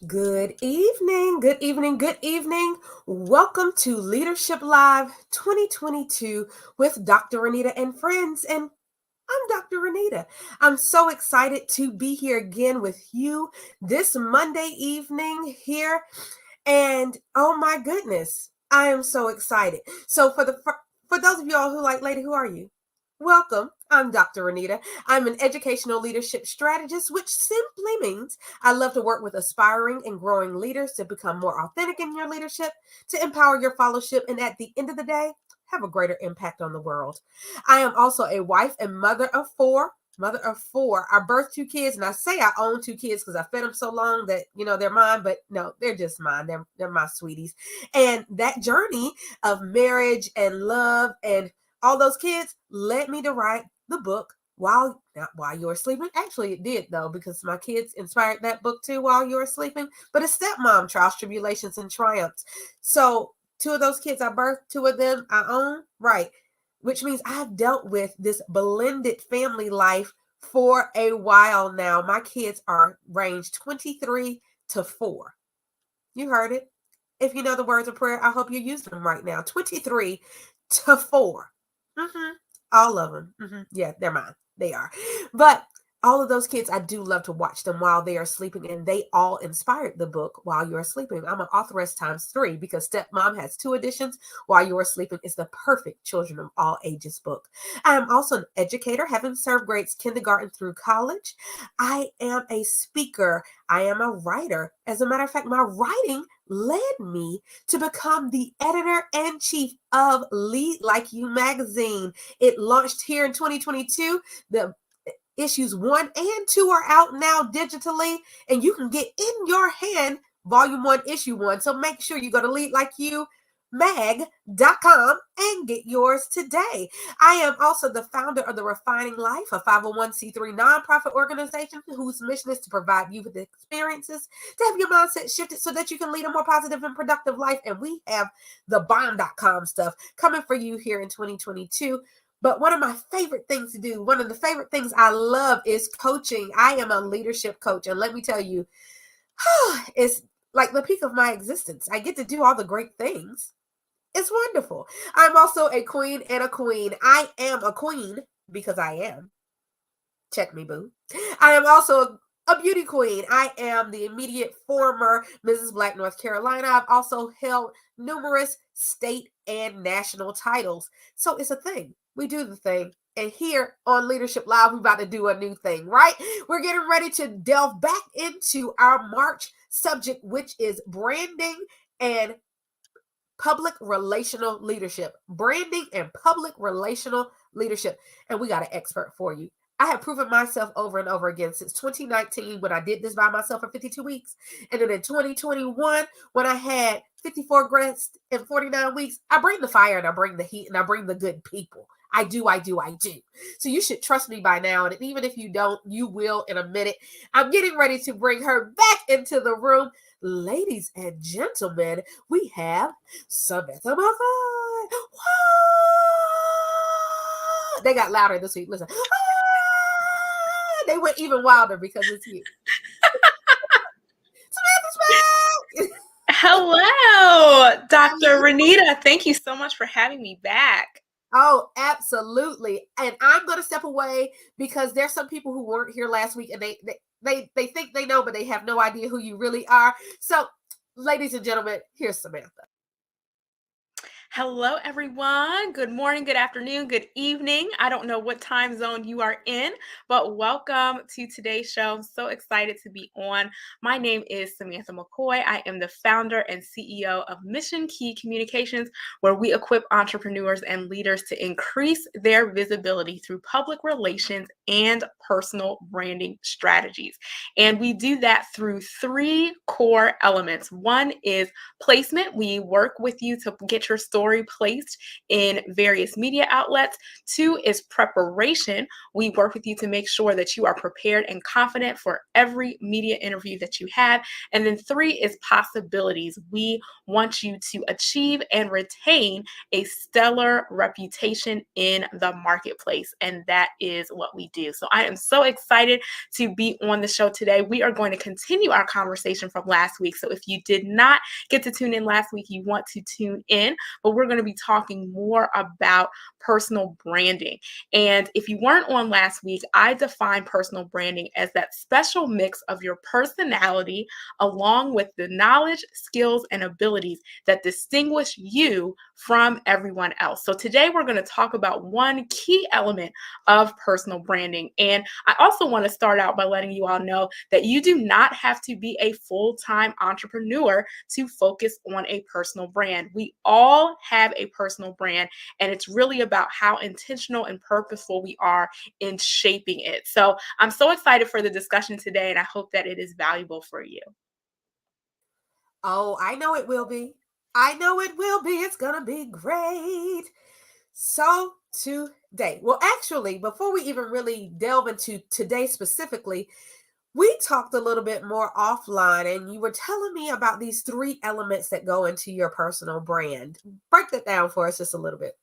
Good evening, good evening, good evening. Welcome to Leadership Live 2022 with Dr. Renita and friends. And I'm Dr. Renita. I'm so excited to be here again with you this Monday evening here. And oh my goodness, I am so excited. So for those of y'all who like, lady, who are you? Welcome. I'm Dr. Renita. I'm an educational leadership strategist, which simply means I love to work with aspiring and growing leaders to become more authentic in your leadership, to empower your fellowship, and at the end of the day, have a greater impact on the world. I am also a wife and mother of four. Mother of four. I birthed two kids, and I say I own two kids because I fed them so long that they're mine, but no, they're just mine. They're my sweeties. And that journey of marriage and love and all those kids led me to write the book not while you were sleeping. Actually, it did though, because my kids inspired that book too while you were sleeping. But it's Stepmom, Trials, Tribulations, and Triumphs. So two of those kids I birthed, two of them I own, right? Which means I've dealt with this blended family life for a while now. My kids are ranged 23 to 4. You heard it. If you know the words of prayer, I hope you're using them right now. 23 to 4. All of them. Yeah, they're mine. They are. But all of those kids, I do love to watch them while they are sleeping, and they all inspired the book While You're Sleeping. I'm an authoress times 3 because Stepmom has 2 editions. While You Are Sleeping is the perfect children of all ages book. I am also an educator, having served grades kindergarten through college. I am a speaker. I am a writer. As a matter of fact, my writing led me to become the editor-in-chief of Lead Like You magazine. It launched here in 2022. The issues 1 and 2 are out now digitally, and you can get in your hand volume 1, issue 1. So make sure you go to leadlikeyoumag.com and get yours today. I am also the founder of The Refining Life, a 501c3 nonprofit organization whose mission is to provide you with experiences to have your mindset shifted so that you can lead a more positive and productive life. And we have the bomb.com stuff coming for you here in 2022. But one of my favorite things to do, one of the favorite things I love is coaching. I am a leadership coach. And let me tell you, it's like the peak of my existence. I get to do all the great things. It's wonderful. I'm also a queen and a queen. I am a queen because I am. Check me, boo. I am also a beauty queen. I am the immediate former Mrs. Black North Carolina. I've also held numerous state and national titles. So it's a thing. We do the thing. And here on Leadership Live, we're about to do a new thing, right? We're getting ready to delve back into our March subject, which is branding and public relational leadership. Branding and public relational leadership. And we got an expert for you. I have proven myself over and over again since 2019 when I did this by myself for 52 weeks. And then in 2021, when I had 54 grants in 49 weeks, I bring the fire and I bring the heat and I bring the good people. I do. So you should trust me by now. And even if you don't, you will in a minute. I'm getting ready to bring her back into the room. Ladies and gentlemen, we have Samantha McCoy. They got louder this week. Listen. They went even wilder because it's you. Samantha's back. Hello, Dr. Renita. Thank you so much for having me back. Oh, absolutely. And I'm going to step away because there's some people who weren't here last week and they think they know, but they have no idea who you really are. So, ladies and gentlemen, here's Samantha. Hello, everyone. Good morning, good afternoon, good evening. I don't know what time zone you are in, but welcome to today's show. I'm so excited to be on. My name is Samantha McCoy. I am the founder and CEO of Mission Key Communications, where we equip entrepreneurs and leaders to increase their visibility through public relations and personal branding strategies. And we do that through 3 core elements. One is placement. We work with you to get your story placed in various media outlets. 2 is preparation. We work with you to make sure that you are prepared and confident for every media interview that you have. And then 3 is possibilities. We want you to achieve and retain a stellar reputation in the marketplace. And that is what we do. So I am so excited to be on the show today. We are going to continue our conversation from last week. So if you did not get to tune in last week, you want to tune in, but we're going to be talking more about personal branding. And if you weren't on last week, I define personal branding as that special mix of your personality along with the knowledge, skills, and abilities that distinguish you from everyone else. So today we're going to talk about one key element of personal branding. And I also want to start out by letting you all know that you do not have to be a full-time entrepreneur to focus on a personal brand. We all have a personal brand, and it's really about how intentional and purposeful we are in shaping it. So I'm so excited for the discussion today, and I hope that it is valuable for you. Oh, I know it will be. I know it will be. It's going to be great. So, today, well, actually, before we even really delve into today specifically, we talked a little bit more offline, and you were telling me about these three elements that go into your personal brand. Break that down for us just a little bit.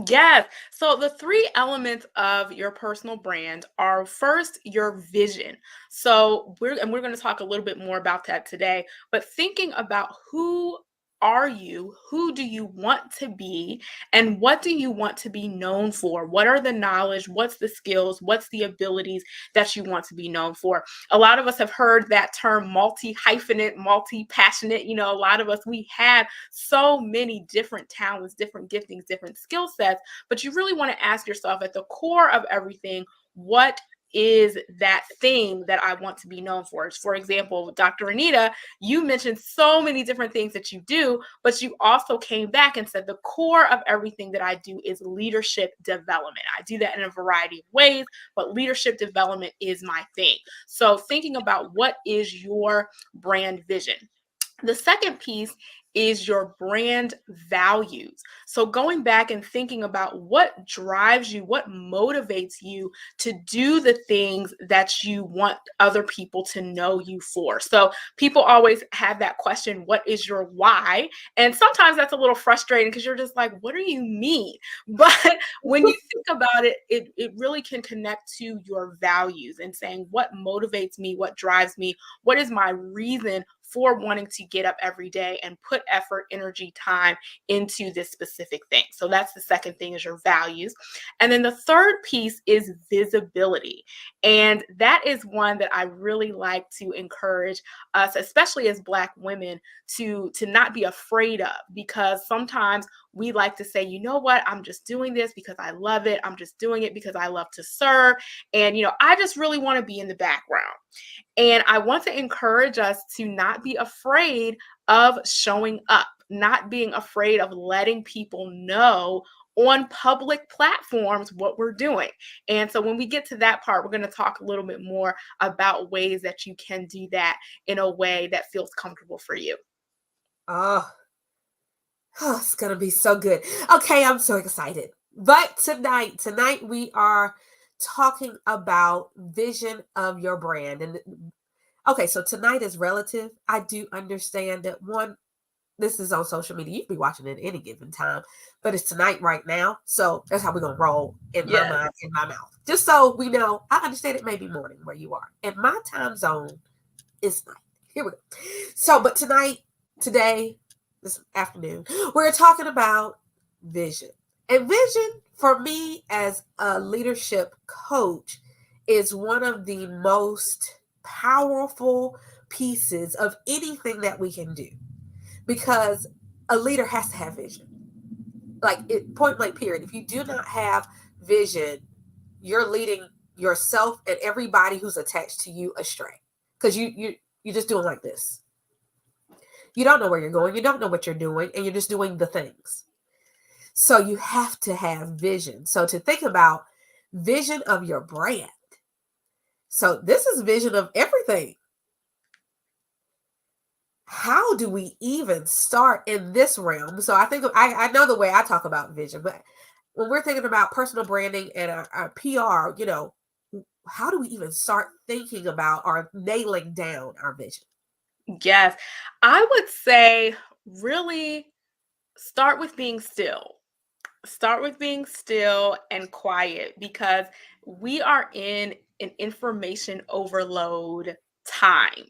Yes. So the three elements of your personal brand are first your vision. So we're going to talk a little bit more about that today, but thinking about who are you? Who do you want to be? And what do you want to be known for? What are the knowledge? What's the skills? What's the abilities that you want to be known for? A lot of us have heard that term multi-hyphenate, multi-passionate. You know, a lot of us, we have so many different talents, different giftings, different skill sets, but you really want to ask yourself at the core of everything, what is that thing that I want to be known for? For example, Dr. Anita, you mentioned so many different things that you do, but you also came back and said the core of everything that I do is leadership development. I do that in a variety of ways, but leadership development is my thing. So thinking about what is your brand vision. The second piece is your brand values. So going back and thinking about what drives you, what motivates you to do the things that you want other people to know you for. So people always have that question, what is your why? And sometimes that's a little frustrating because you're just like, what do you mean? But when you think about it, it really can connect to your values and saying what motivates me, what drives me, what is my reason for wanting to get up every day and put effort, energy, time into this specific thing. So that's the second thing is your values. And then the third piece is visibility. And that is one that I really like to encourage us, especially as Black women, to not be afraid of, because sometimes we like to say, you know what, I'm just doing this because I love it. I'm just doing it because I love to serve. And, I just really want to be in the background. And I want to encourage us to not be afraid of showing up, not being afraid of letting people know on public platforms what we're doing. And so when we get to that part, we're going to talk a little bit more about ways that you can do that in a way that feels comfortable for you. Oh, it's going to be so good. Okay, I'm so excited. But tonight we are talking about vision of your brand. And okay, so tonight is relative. I do understand that this is on social media. You can be watching it at any given time, but it's tonight right now. So that's how we're going to roll in my mind, in my mouth. Just so we know, I understand it may be morning where you are. In my time zone, it's night. Here we go. So, but today, this afternoon, we're talking about vision. And vision for me as a leadership coach is one of the most powerful pieces of anything that we can do, because a leader has to have vision. Like point blank period. If you do not have vision, you're leading yourself and everybody who's attached to you astray, because you're just doing like this. You don't know where you're going, you don't know what you're doing, and you're just doing the things. So you have to have vision. So to think about vision of your brand. So this is vision of everything. How do we even start in this realm? So I think I know the way I talk about vision, but when we're thinking about personal branding and our PR, how do we even start thinking about or nailing down our vision? Yes, I would say really start with being still. Start with being still and quiet because we are in an information overload time.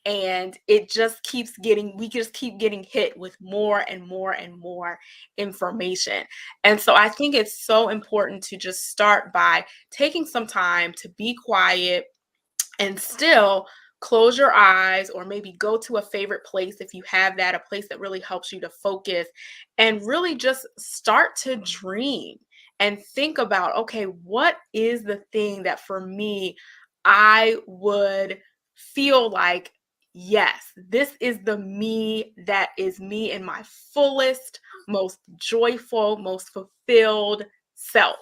And we just keep getting hit with more and more and more information. And so I think it's so important to just start by taking some time to be quiet and still close your eyes or maybe go to a favorite place if you have that, a place that really helps you to focus and really just start to dream and think about, okay, what is the thing that for me I would feel like, yes, this is the me that is me in my fullest, most joyful, most fulfilled self,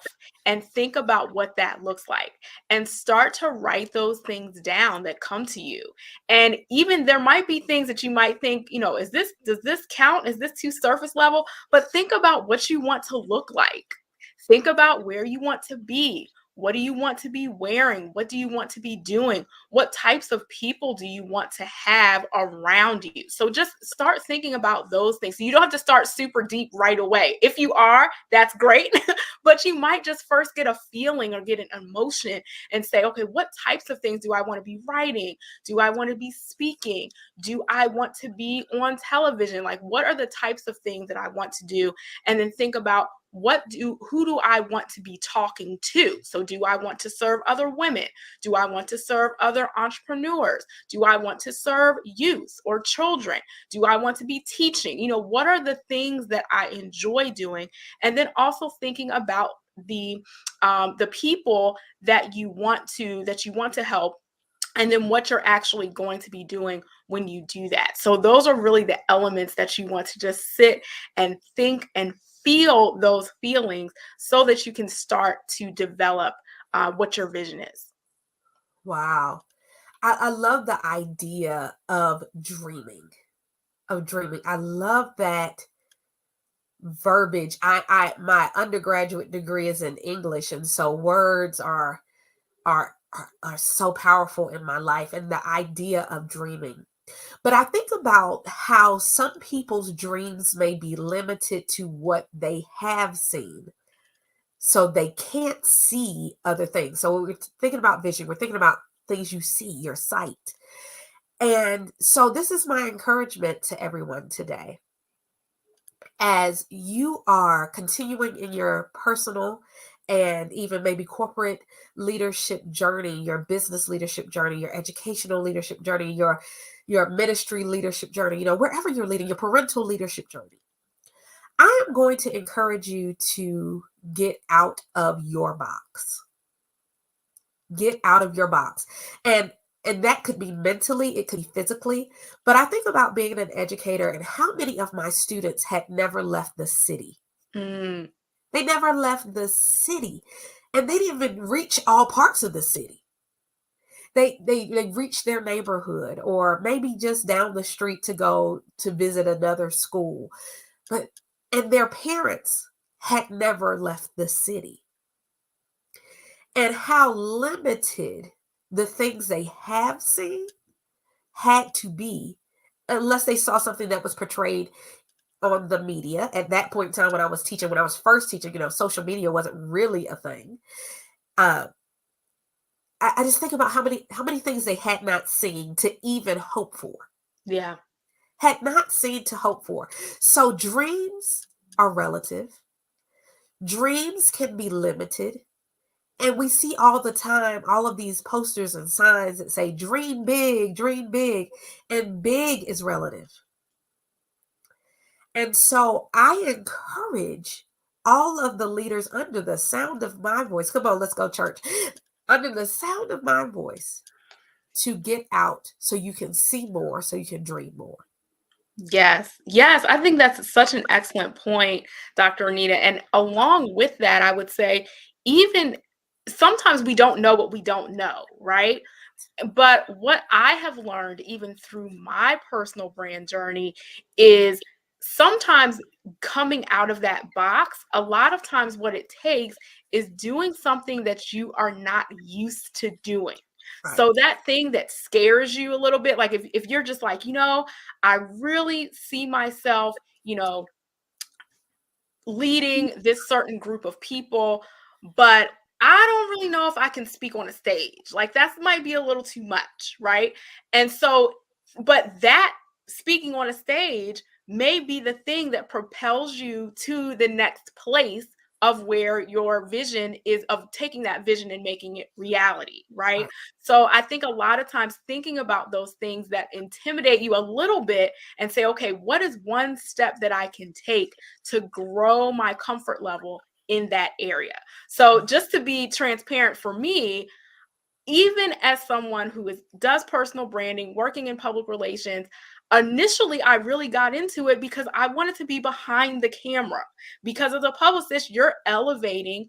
and think about what that looks like and start to write those things down that come to you. And even there might be things that you might think, does this count? Is this too surface level? But think about what you want to look like. Think about where you want to be. What do you want to be wearing? What do you want to be doing? What types of people do you want to have around you? So just start thinking about those things. So you don't have to start super deep right away. If you are, that's great. But you might just first get a feeling or get an emotion and say, okay, what types of things do I want to be writing? Do I want to be speaking? Do I want to be on television? Like, what are the types of things that I want to do? And then think about who do I want to be talking to? So do I want to serve other women? Do I want to serve other entrepreneurs? Do I want to serve youth or children? Do I want to be teaching? What are the things that I enjoy doing? And then also thinking about the people that you want to help, and then what you're actually going to be doing when you do that. So those are really the elements that you want to just sit and think and feel those feelings so that you can start to develop what your vision is. Wow. I love the idea of dreaming. I love that verbiage. I my undergraduate degree is in English, and so words are so powerful in my life, and the idea of dreaming. But I think about how some people's dreams may be limited to what they have seen. So they can't see other things. So we're thinking about vision, we're thinking about things you see, your sight. And so this is my encouragement to everyone today. As you are continuing in your personal and even maybe corporate leadership journey, your business leadership journey, your educational leadership journey, your ministry leadership journey, wherever you're leading, your parental leadership journey, I am going to encourage you to get out of your box. Get out of your box. And that could be mentally, it could be physically. But I think about being an educator and how many of my students had never left the city. Mm, They never left the city. And they didn't even reach all parts of the city. They reached their neighborhood or maybe just down the street to go to visit another school. But and their parents had never left the city. And how limited the things they have seen had to be, unless they saw something that was portrayed on the media. At that point in time, when I was teaching, when I was first teaching, social media wasn't really a thing. Uh, I just think about how many things they had not seen to even hope for, yeah. had not seen to hope for. So dreams are relative. Dreams can be limited. And we see all the time all of these posters and signs that say dream big, and big is relative. And so I encourage all of the leaders under the sound of my voice. Come on, let's go, church. Under the sound of my voice to get out so you can see more, so you can dream more. Yes. Yes. I think that's such an excellent point, Dr. Anita. And along with that, I would say, even sometimes we don't know what we don't know, right? But what I have learned, even through my personal brand journey, is sometimes coming out of that box, a lot of times what it takes is doing something that you are not used to doing. Right. So that thing that scares you a little bit, like if you're just like, I really see myself, leading this certain group of people, but I don't really know if I can speak on a stage. Like that might be a little too much, right? And so, but that speaking on a stage may be the thing that propels you to the next place of where your vision is, of taking that vision and making it reality, right? Right. So I think a lot of times thinking about those things that intimidate you a little bit and say, okay, what is one step that I can take to grow my comfort level in that area? So just to be transparent, for me, even as someone who does personal branding, working in public relations, initially I really got into it because I wanted to be behind the camera. Because as a publicist, you're elevating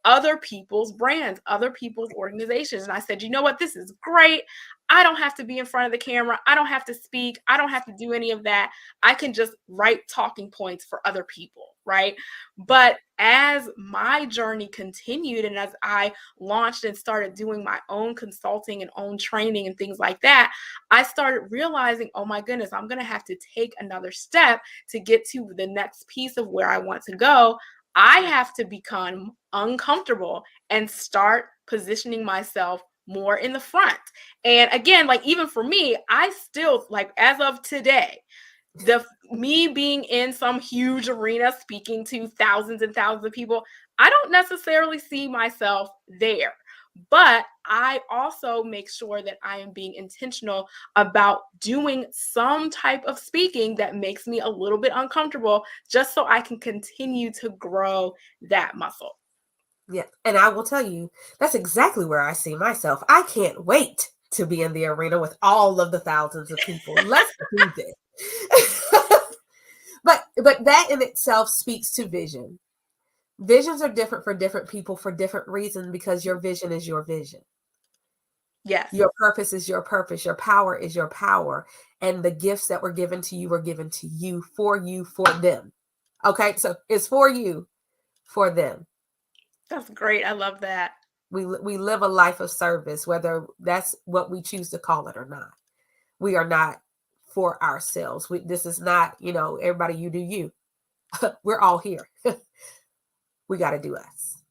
other people's brands, other people's organizations. And I said, you know what? This is great. I don't have to be in front of the camera. I don't have to speak. I don't have to do any of that. I can just write talking points for other people, right? But as my journey continued and as I launched and started doing my own consulting and own training and things like that, I started realizing, oh my goodness, I'm going to have to take another step to get to the next piece of where I want to go. I have to become uncomfortable and start positioning myself more in the front. And again, like even for me, I still, like as of today, the me being in some huge arena speaking to thousands and thousands of people, I don't necessarily see myself there. But I also make sure that I am being intentional about doing some type of speaking that makes me a little bit uncomfortable, just so I can continue to grow that muscle. Yeah. And I will tell you, that's exactly where I see myself. I can't wait to be in the arena with all of the thousands of people. Let's do this. But that in itself speaks to vision. Visions are different for different people for different reasons because your vision is your vision. Yes. Your purpose is your purpose. Your power is your power. And the gifts that were given to you, for them. Okay. So it's for you, for them. That's great. I love that. We live a life of service, whether that's what we choose to call it or not. We are not for ourselves. This is not, everybody, you do you. We're all here. We got to do us.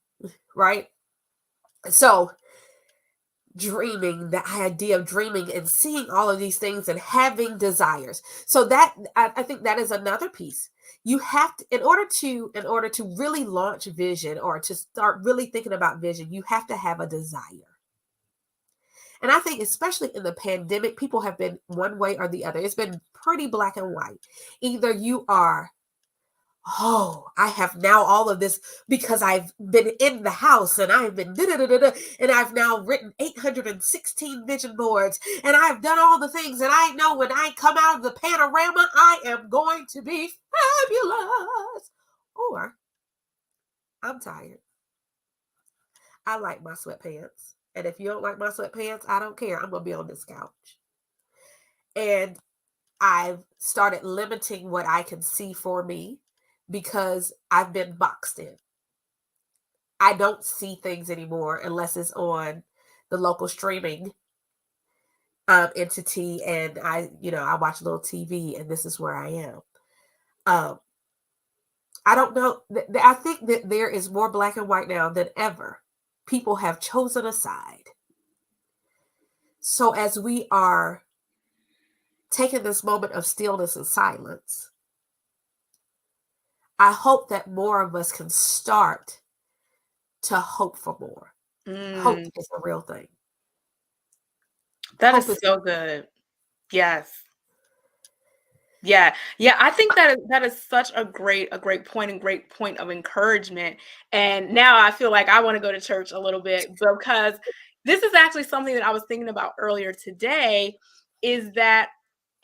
Right. So dreaming, the idea of dreaming and seeing all of these things and having desires. So that I think that is another piece. You have to, in order to really launch vision or to start really thinking about vision, you have to have a desire. And I think especially in the pandemic, people have been one way or the other. It's been pretty black and white. Either you are, oh, I have now all of this because I've been in the house and I've been and I've now written 816 vision boards and I've done all the things, and I know when I come out of the panorama, I am going to be fabulous. Or I'm tired. I like my sweatpants. And if you don't like my sweatpants, I don't care. I'm going to be on this couch. And I've started limiting what I can see for me because I've been boxed in. I don't see things anymore unless it's on the local streaming entity, and I watch a little TV, and this is where I am. I don't know. I think that there is more black and white now than ever. People have chosen a side. So as we are taking this moment of stillness and silence, I hope that more of us can start to hope for more. Hope is a real thing. That Hope is is so good. Yes. Yeah. Yeah, I think that is such a great point and great point of encouragement. And now I feel like I want to go to church a little bit, because this is actually something that I was thinking about earlier today, is that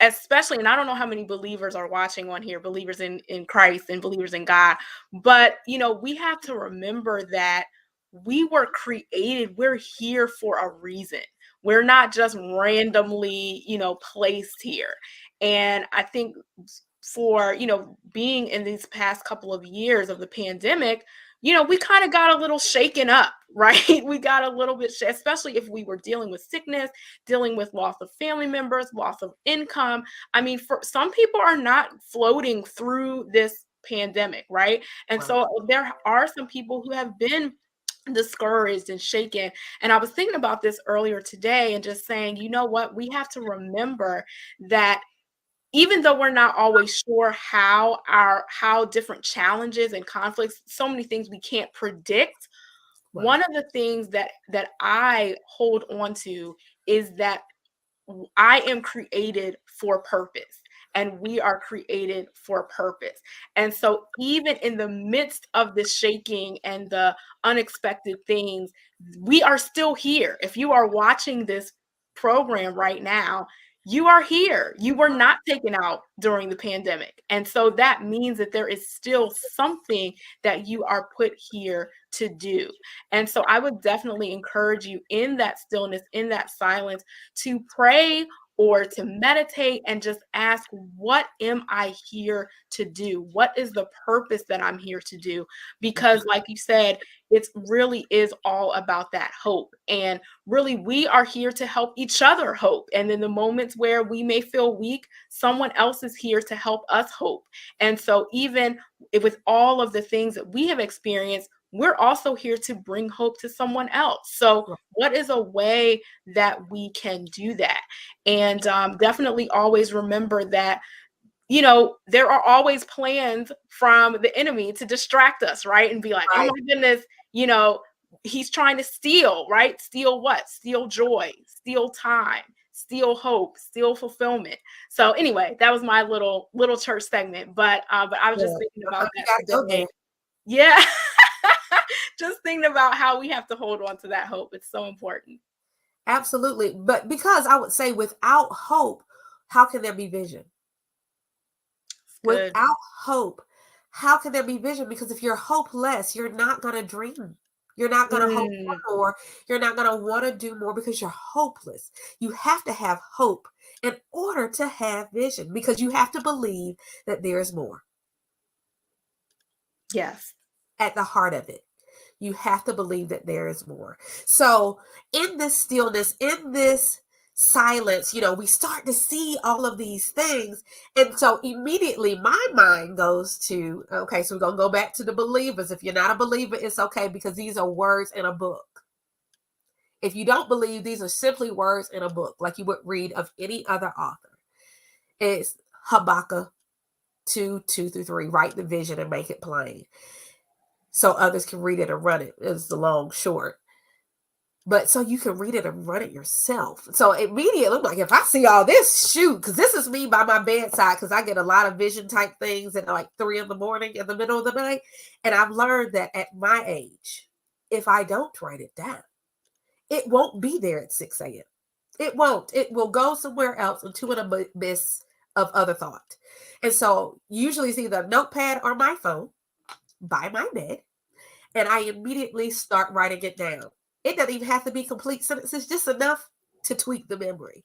especially, and I don't know how many believers are watching on here, believers in Christ and believers in God, but we have to remember that we were created, we're here for a reason. We're not just randomly, placed here. And I think for, being in these past couple of years of the pandemic, we kind of got a little shaken up, right? We got a little bit, especially if we were dealing with sickness, dealing with loss of family members, loss of income. I mean, for some people are not floating through this pandemic, right? And Right. so there are some people who have been discouraged and shaken. And I was thinking about this earlier today and just saying, you know what? We have to remember that even though we're not always sure how different challenges and conflicts, so many things we can't predict, Right. one of the things that I hold on to is that I am created for purpose, and we are created for purpose. And so, even in the midst of the shaking and the unexpected things, we are still here. If you are watching this program right now, you are here. You were not taken out during the pandemic. And so that means that there is still something that you are put here to do. And so I would definitely encourage you in that stillness, in that silence, to pray or to meditate and just ask, what am I here to do? What is the purpose that I'm here to do? Because, like you said, it really is all about that hope. And really, we are here to help each other hope. And in the moments where we may feel weak, someone else is here to help us hope. And so, even with all of the things that we have experienced, we're also here to bring hope to someone else. So, Right. what is a way that we can do that? And definitely always remember that, there are always plans from the enemy to distract us, right? And be like, oh Right. my goodness, you know, he's trying to steal, right? Steal what? Steal joy, steal time, steal hope, steal fulfillment. So anyway, that was my little church segment. But I was just Yeah. thinking Uh-huh. about You that got to go today. there. Yeah. Just thinking about how we have to hold on to that hope. It's so important. Absolutely. But because I would say without hope, how can there be vision? It's good. Without hope, how can there be vision? Because if you're hopeless, you're not going to dream. You're not going to hope Mm, for more. You're not going to want to do more because you're hopeless. You have to have hope in order to have vision because you have to believe that there is more yes. at the heart of it. You have to believe that there is more. So, in this stillness, in this silence, we start to see all of these things. And so, immediately, my mind goes to, okay, so we're going to go back to the believers. If you're not a believer, it's okay because these are words in a book. If you don't believe, these are simply words in a book, like you would read of any other author. It's Habakkuk 2:2-3. Write the vision and make it plain so others can read it and run it, is the long short. But so you can read it and run it yourself. So immediately, I'm like, if I see all this, shoot, because this is me by my bedside, because I get a lot of vision type things at like 3 in the morning in the middle of the night. And I've learned that at my age, if I don't write it down, it won't be there at 6 a.m. It won't. It will go somewhere else into an abyss of other thought. And so usually it's either a notepad or my phone by my bed, and I immediately start writing it down. It doesn't even have to be complete sentences, just enough to tweak the memory.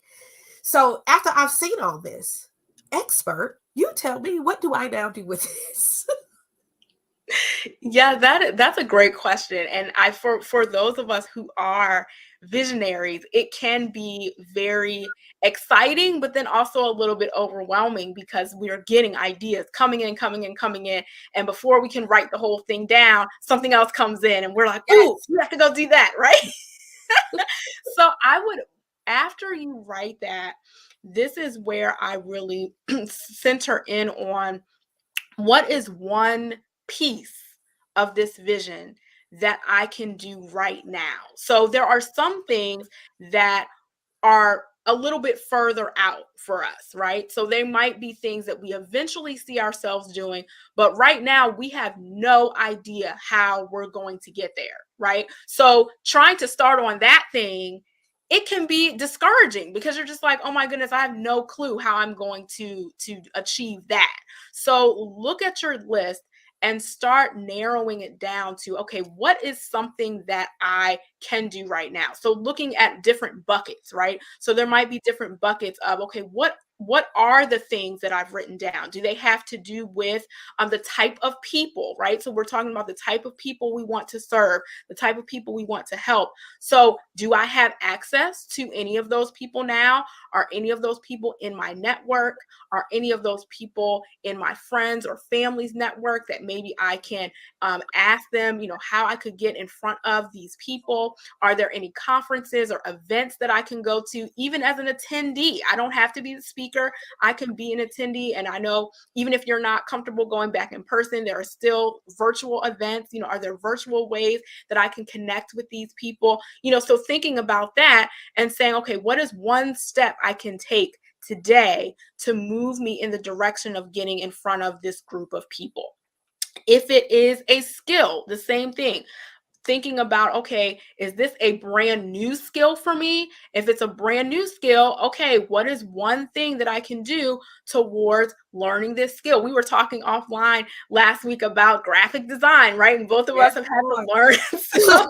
So after I've seen all this, expert, you tell me, what do I now do with this? Yeah, that's a great question. And for those of us who are visionaries, it can be very exciting, but then also a little bit overwhelming because we are getting ideas coming in, coming in, coming in. And before we can write the whole thing down, something else comes in and we're like, ooh, Yes. we have to go do that, right? So I would, after you write that, this is where I really center in on what is one piece of this vision that I can do right now. So there are some things that are a little bit further out for us, right? So they might be things that we eventually see ourselves doing, but right now we have no idea how we're going to get there, right? So trying to start on that thing, it can be discouraging because you're just like, "Oh my goodness, I have no clue how I'm going to achieve that." So look at your list and start narrowing it down to, okay, what is something that I can do right now? So looking at different buckets, right? So there might be different buckets of, okay, what are the things that I've written down? Do they have to do with the type of people, right? So we're talking about the type of people we want to serve, the type of people we want to help. So do I have access to any of those people now? Are any of those people in my network? Are any of those people in my friends or family's network that maybe I can ask them, how I could get in front of these people? Are there any conferences or events that I can go to, even as an attendee? I don't have to be the speaker. I can be an attendee. And I know even if you're not comfortable going back in person, there are still virtual events. Are there virtual ways that I can connect with these people? So thinking about that and saying, okay, what is one step I can take today to move me in the direction of getting in front of this group of people? If it is a skill, the same thing. Thinking about, okay, is this a brand new skill for me? If it's a brand new skill, okay, what is one thing that I can do towards learning this skill? We were talking offline last week about graphic design, right? And both of Yes, us have had to Lord. learn some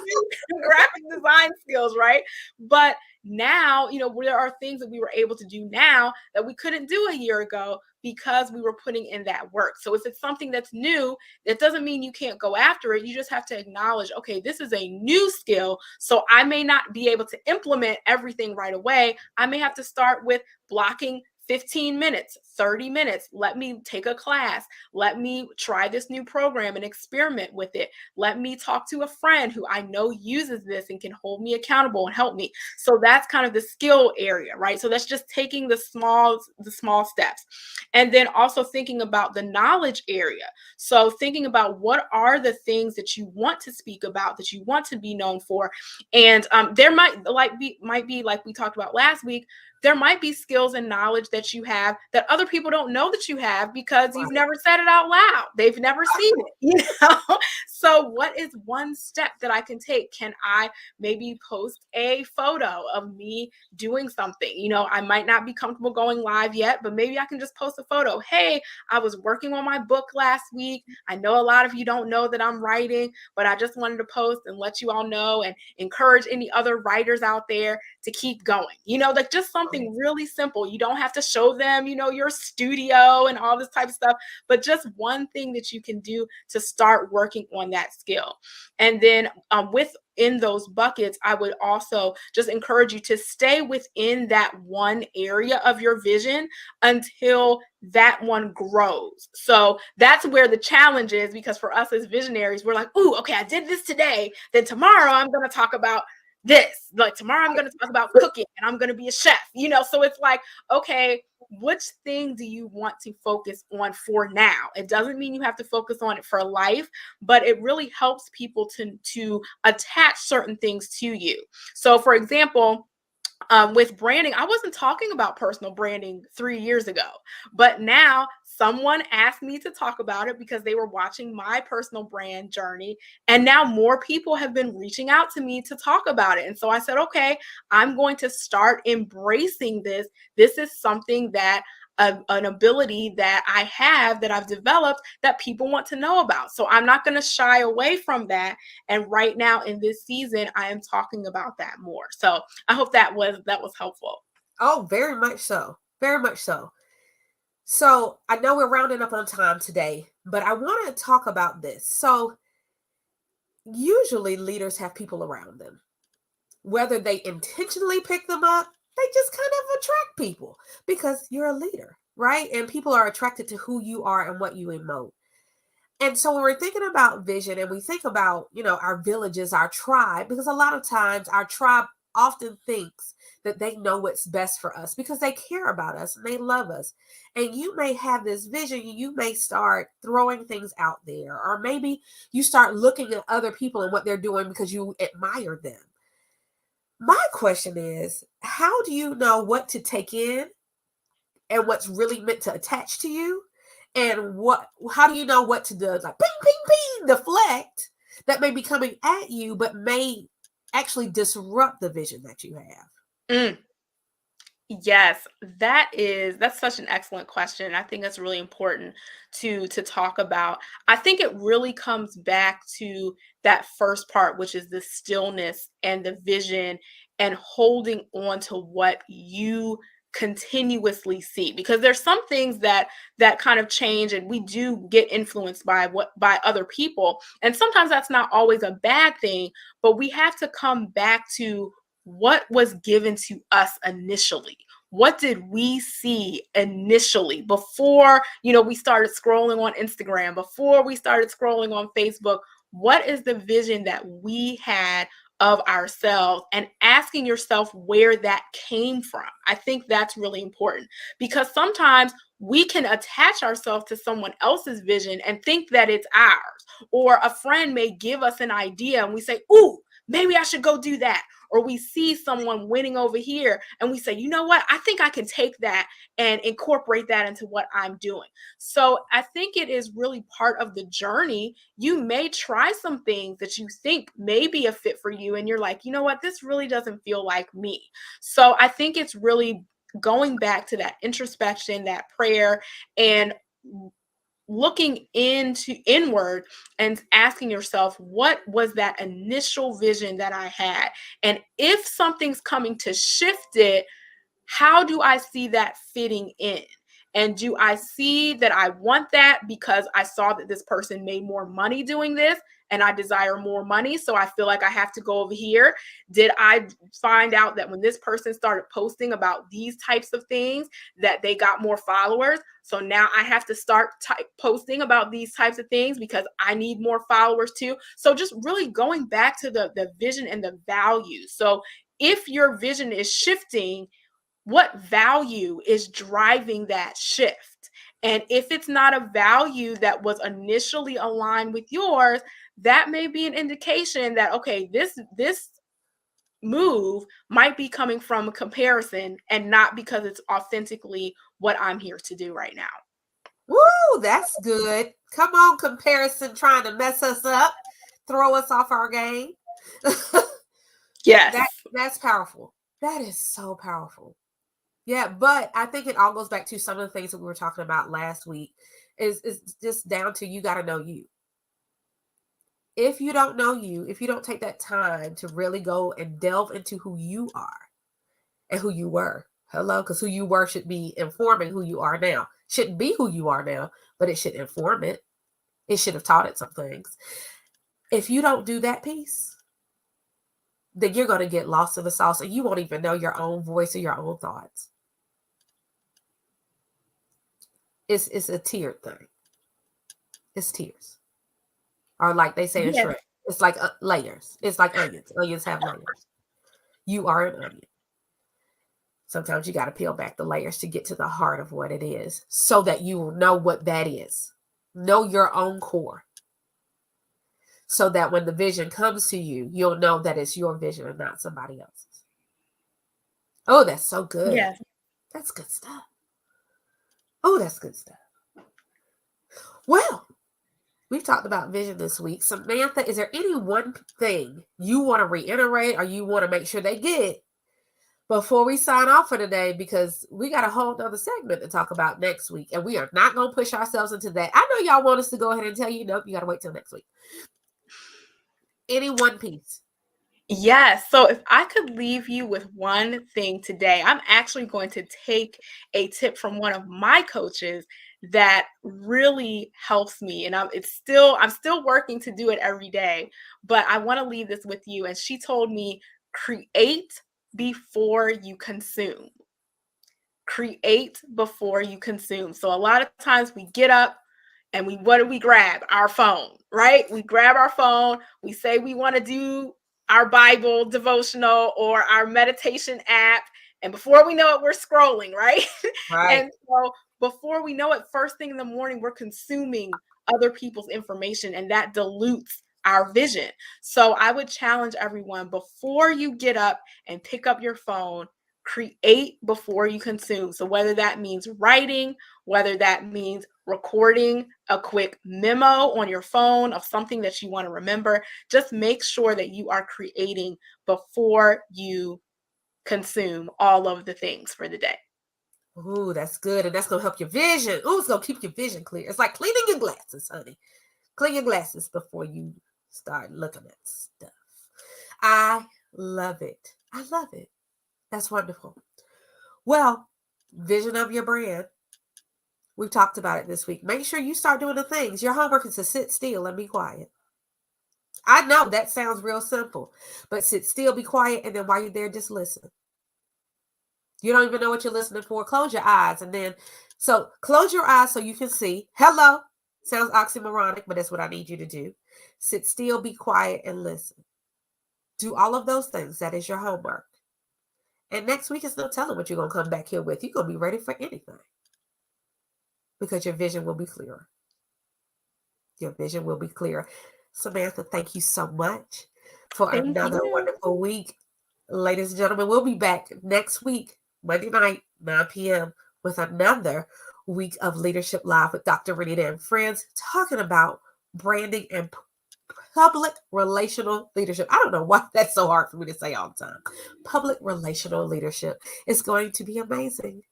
new graphic design skills, right? But now, there are things that we were able to do now that we couldn't do a year ago because we were putting in that work. So if it's something that's new, it doesn't mean you can't go after it. You just have to acknowledge, okay, this is a new skill. So I may not be able to implement everything right away. I may have to start with blocking 15 minutes, 30 minutes. Let me take a class. Let me try this new program and experiment with it. Let me talk to a friend who I know uses this and can hold me accountable and help me. So that's kind of the skill area, right? So that's just taking the small steps. And then also thinking about the knowledge area. So thinking about what are the things that you want to speak about, that you want to be known for. And there might be like we talked about last week, there might be skills and knowledge that you have that other people don't know that you have because you've Right. never said it out loud. They've never seen it, So what is one step that I can take? Can I maybe post a photo of me doing something? I might not be comfortable going live yet, but maybe I can just post a photo. Hey, I was working on my book last week. I know a lot of you don't know that I'm writing, but I just wanted to post and let you all know and encourage any other writers out there to keep going. Like just something really simple. You don't have to show them, your studio and all this type of stuff, but just one thing that you can do to start working on that skill. And then within those buckets, I would also just encourage you to stay within that one area of your vision until that one grows. So that's where the challenge is, because for us as visionaries, we're like, ooh, okay, I did this today. Then tomorrow I'm going to talk about this. Like tomorrow I'm going to talk about cooking and I'm going to be a chef, So it's like, okay, which thing do you want to focus on for now? It doesn't mean you have to focus on it for life, but it really helps people to attach certain things to you. So for example, with branding, I wasn't talking about personal branding 3 years ago, but now someone asked me to talk about it because they were watching my personal brand journey. And now more people have been reaching out to me to talk about it. And so I said, okay, I'm going to start embracing this. This is something that an ability that I have, that I've developed, that people want to know about. So I'm not going to shy away from that. And right now in this season, I am talking about that more. So I hope that was helpful. Oh, very much so. Very much so. So I know we're rounding up on time today, but I want to talk about this. So usually leaders have people around them. Whether they intentionally pick them up, they just kind of attract people because you're a leader, right? And people are attracted to who you are and what you emote. And so when we're thinking about vision and we think about, our villages, our tribe, because a lot of times our tribe often thinks that they know what's best for us because they care about us and they love us. And you may have this vision, you may start throwing things out there, or maybe you start looking at other people and what they're doing because you admire them. My question is, how do you know what to take in and what's really meant to attach to you? And how do you know what to do? Like ping, ping, ping, deflect that may be coming at you, but may actually disrupt the vision that you have. Mm. Yes, that's such an excellent question. I think that's really important to talk about. I think it really comes back to that first part, which is the stillness and the vision and holding on to what you continuously see, because there's some things that kind of change, and we do get influenced by other people, and sometimes that's not always a bad thing, but we have to come back to what was given to us initially. What did we see initially before, we started scrolling on Instagram, before we started scrolling on Facebook? What is the vision that we had of ourselves, and asking yourself where that came from? I think that's really important, because sometimes we can attach ourselves to someone else's vision and think that it's ours. Or a friend may give us an idea and we say, "Ooh, maybe I should go do that." Or we see someone winning over here and we say, "You know what? I think I can take that and incorporate that into what I'm doing." So I think it is really part of the journey. You may try some things that you think may be a fit for you, and you're like, "You know what? This really doesn't feel like me." So I think it's really going back to that introspection, that prayer, and looking into inward and asking yourself, what was that initial vision that I had? And if something's coming to shift it, how do I see that fitting in? And do I see that I want that because I saw that this person made more money doing this and I desire more money, so I feel like I have to go over here? Did I find out that when this person started posting about these types of things, that they got more followers? So now I have to start posting about these types of things because I need more followers too. So just really going back to the vision and the value. So if your vision is shifting, what value is driving that shift? And if it's not a value that was initially aligned with yours, that may be an indication that, okay, this move might be coming from a comparison and not because it's authentically what I'm here to do right now. Woo, that's good. Come on, comparison trying to mess us up, throw us off our game. Yes. That's powerful. That is so powerful. Yeah, but I think it all goes back to some of the things that we were talking about last week. Is just down to, you got to know you. If you don't know you, if you don't take that time to really go and delve into who you are and who you were, because who you were should be informing who you are now. Shouldn't be who you are now, but it should inform it. It should have taught it some things. If you don't do that piece, then you're going to get lost in the sauce and you won't even know your own voice or your own thoughts. It's a tiered thing. It's tiers. Or like they say in Yes. Shrek, it's like layers. It's like onions. Onions have layers. You are an onion. Sometimes you got to peel back the layers to get to the heart of what it is so that you know what that is. Know your own core. So that when the vision comes to you, you'll know that it's your vision and not somebody else's. Oh, that's so good. Yes. That's good stuff. Oh, that's good stuff. Well, we've talked about vision this week. Samantha, is there any one thing you want to reiterate or you want to make sure they get before we sign off for today? Because we got a whole other segment to talk about next week, and we are not going to push ourselves into that. I know y'all want us to go ahead and tell you, nope, you got to wait till next week. Any one piece? Yes. So if I could leave you with one thing today, I'm actually going to take a tip from one of my coaches that really helps me. And I'm still working to do it every day, but I want to leave this with you. And she told me, create before you consume. Create before you consume. So a lot of times we get up and what do we grab? Our phone, right? We grab our phone, we say we want to do our Bible devotional or our meditation app, and before we know it, we're scrolling, right? Right. And so before we know it, first thing in the morning, we're consuming other people's information, and that dilutes our vision. So I would challenge everyone, before you get up and pick up your phone, create before you consume. So whether that means writing, whether that means recording a quick memo on your phone of something that you want to remember, just make sure that you are creating before you consume all of the things for the day. Ooh, that's good. And that's going to help your vision. Ooh, it's going to keep your vision clear. It's like cleaning your glasses, honey. Clean your glasses before you start looking at stuff. I love it. I love it. That's wonderful. Well, Vision of your brand. We've talked about it this week. Make sure you start doing the things. Your homework is to sit still and be quiet. I know that sounds real simple, but sit still, be quiet, and then while you're there, just listen. You don't even know what you're listening for. Close your eyes, and then, so close your eyes so you can see. Hello. Sounds oxymoronic, but that's what I need you to do. Sit still, be quiet, and listen. Do all of those things. That is your homework. And next week is no telling what you're going to come back here with. You're going to be ready for anything because your vision will be clearer. Your vision will be clearer. Samantha, thank you so much for Thank another you. wonderful week. Ladies and gentlemen, we'll be back next week, Monday night, 9 p.m., with another week of Leadership Live with Dr. Renita and friends, talking about branding and public relational leadership. I don't know why that's so hard for me to say all the time. Public relational leadership is going to be amazing.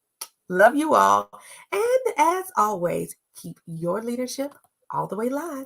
Love you all. And as always, keep your leadership all the way live.